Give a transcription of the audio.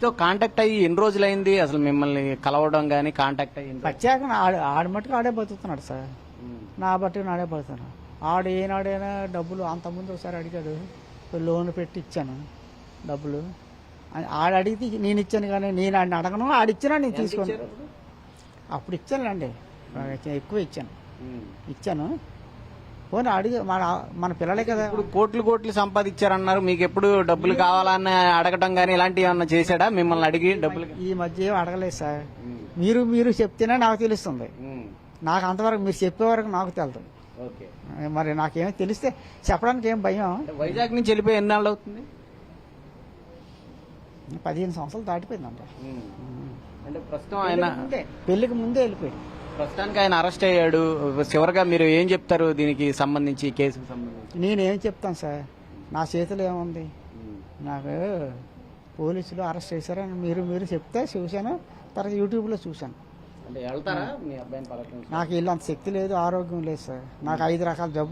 Contact అయ్యి ఎన్ని రోజులైంది అసలు మిమ్మల్ని కలవడం గానీ కాంటాక్ట్ అయ్యింది? వచ్చాక ఆడి మట్టుకు ఆడే బతుకుతున్నాడు సార్. నా బట్టి నాడే బతుకుతున్నాడు. ఆడు ఏనాడైనా డబ్బులు అంతకుముందు ఒకసారి అడిగాడు, లోన్ పెట్టి ఇచ్చాను డబ్బులు. ఆడు అడిగితే నేను ఇచ్చాను, కానీ నేను ఆడిని అడగను. ఆడిచ్చినా నేను తీసుకోను. అప్పుడు ఇచ్చానులేండి, ఎక్కువ ఇచ్చాను. పోనీ అడిగి మన పిల్లలే కదా. ఇప్పుడు కోట్లు సంపాదించారన్నారు, మీకు ఎప్పుడు డబ్బులు కావాలని అడగటం గానీ ఇలాంటివి ఏమన్నా చేశాడా మిమ్మల్ని అడిగి డబ్బులు? ఈ మధ్య ఏం అడగలేదు సార్. మీరు చెప్తేనే నాకు తెలుస్తుంది. నాకు అంతవరకు మీరు చెప్పే వరకు నాకు తెలుసు. మరి నాకేమో తెలిస్తే చెప్పడానికి ఏం భయం. వైజాగ్ నుంచి వెళ్ళిపోయి ఎన్నాళ్ళు అవుతుంది? 15 సంవత్సరాలు దాటిపోయిందంట. అంటే ప్రస్తుతం ఆయన పెళ్లికి ముందే వెళ్ళిపోయాడు. ప్రస్తుతానికి ఆయన అరెస్ట్ అయ్యాడు. చివరిగా మీరు ఏం చెప్తారు దీనికి సంబంధించి, కేసుకు సంబంధించి? నేనేం చెప్తాను సార్, నా చేతిలో ఏముంది. నాకు పోలీసులు అరెస్ట్ చేశారని మీరు చెప్తే చూశాను, తర్వాత యూట్యూబ్లో చూశాను. అంటే వెళ్తారా మీ అబ్బాయిని పలకరించడానికి? నాకు ఇల్లు అంత శక్తి లేదు, ఆరోగ్యం లేదు సార్. నాకు 5 రకాల జబ్బులు.